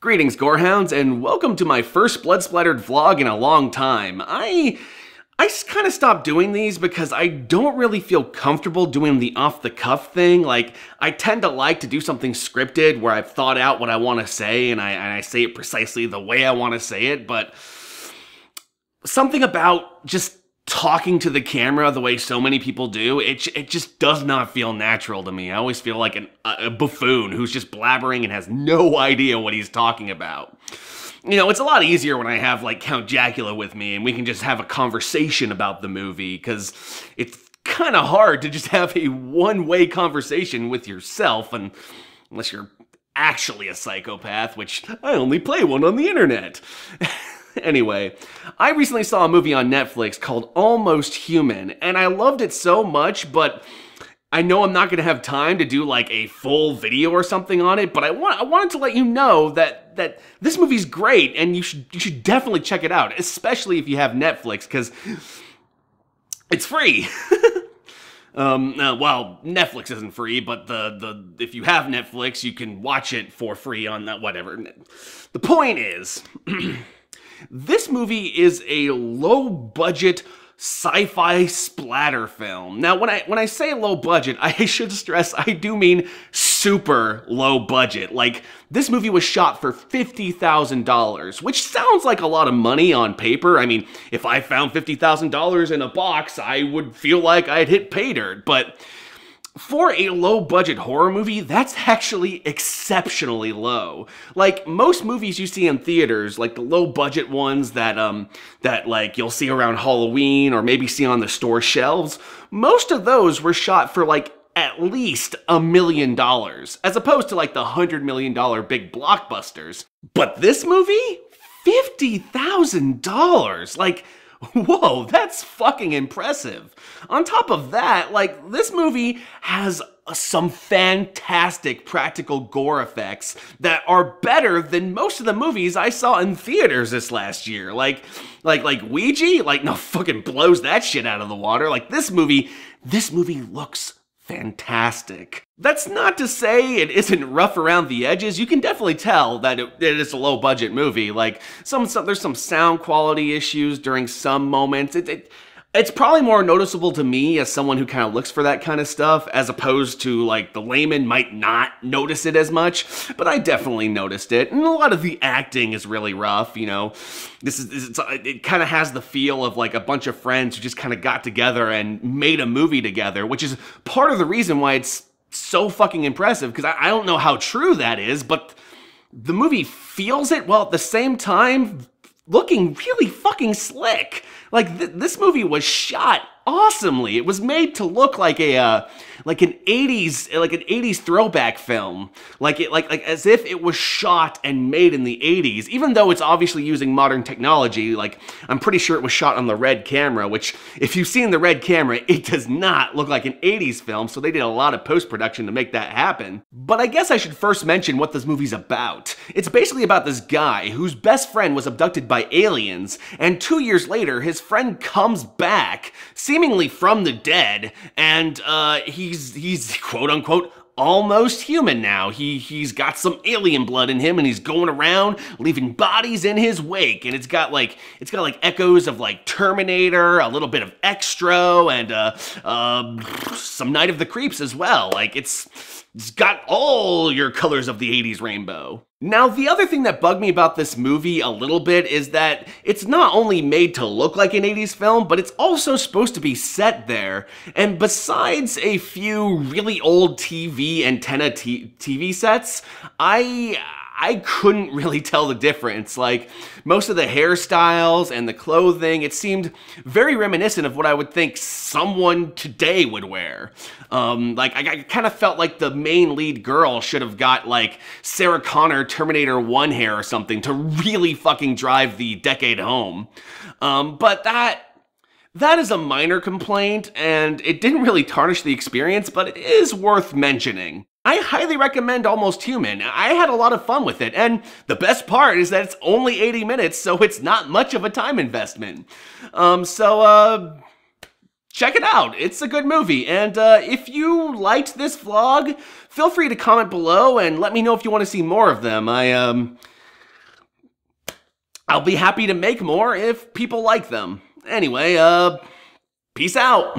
Greetings, Gorehounds, and welcome to my first blood splattered vlog in a long time. I kind of stopped doing these because I don't really feel comfortable doing the off-the-cuff thing. Like, I tend to like to do something scripted where I've thought out what I want to say and I say it precisely the way I want to say it, but something about just talking to the camera the way so many people do, it just does not feel natural to me. I always feel like a buffoon who's just blabbering and has no idea what he's talking about. You know, it's a lot easier when I have, like, Count Jackula with me and we can just have a conversation about the movie, because it's kind of hard to just have a one-way conversation with yourself, and unless you're actually a psychopath, which I only play one on the internet. Anyway, I recently saw a movie on Netflix called Almost Human, and I loved it so much, but I know I'm not going to have time to do like a full video or something on it, but I wanted to let you know that this movie's great, and you should definitely check it out, especially if you have Netflix, because it's free. Well, Netflix isn't free, but if you have Netflix, you can watch it for free on that, whatever. The point is, this movie is a low-budget sci-fi splatter film. Now, when I say low budget, I should stress I do mean super low budget. Like, this movie was shot for $50,000, which sounds like a lot of money on paper. I mean, if I found $50,000 in a box, I would feel like I'd hit pay dirt, but for a low-budget horror movie, that's actually exceptionally low. Like, most movies you see in theaters, like the low-budget ones that like you'll see around Halloween or maybe see on the store shelves, most of those were shot for like at least $1 million, as opposed to like the $100 million big blockbusters. But this movie? $50,000! Like, whoa, that's fucking impressive. On top of that, like, this movie has some fantastic practical gore effects that are better than most of the movies I saw in theaters this last year. Like Ouija? Like, no, fucking blows that shit out of the water. Like, this movie looks fantastic. That's not to say it isn't rough around the edges. You can definitely tell that it is a low-budget movie. Like, there's some sound quality issues during some moments. It's probably more noticeable to me as someone who kind of looks for that kind of stuff, as opposed to, like, the layman might not notice it as much, but I definitely noticed it. And a lot of the acting is really rough, you know. It kind of has the feel of, like, a bunch of friends who just kind of got together and made a movie together, which is part of the reason why it's so fucking impressive, because I don't know how true that is, but the movie feels it while at the same time looking really fucking slick. Like, this movie was shot awesomely. It was made to look like an 80s throwback film. Like as if it was shot and made in the 80s, even though it's obviously using modern technology. Like, I'm pretty sure it was shot on the Red camera, which, if you've seen the Red camera, it does not look like an 80s film, so they did a lot of post-production to make that happen. But I guess I should first mention what this movie's about. It's basically about this guy whose best friend was abducted by aliens, and 2 years later, his friend comes back, seemingly from the dead, and he's quote-unquote almost human now. He's got some alien blood in him, and he's going around leaving bodies in his wake, and it's got like echoes of like Terminator, a little bit of Extra, and some Night of the Creeps as well. Like, it's got all your colors of the 80s rainbow. Now, the other thing that bugged me about this movie a little bit is that it's not only made to look like an 80s film, but it's also supposed to be set there. And besides a few really old TV antenna TV sets, I couldn't really tell the difference. Like, most of the hairstyles and the clothing, it seemed very reminiscent of what I would think someone today would wear. Like, I kind of felt like the main lead girl should have got, like, Sarah Connor Terminator 1 hair or something to really fucking drive the decade home. But that is a minor complaint, and it didn't really tarnish the experience, but it is worth mentioning. I highly recommend Almost Human. I had a lot of fun with it, and the best part is that it's only 80 minutes, so it's not much of a time investment. Check it out. It's a good movie, and if you liked this vlog, feel free to comment below and let me know if you want to see more of them. I'll be happy to make more if people like them. Anyway, peace out.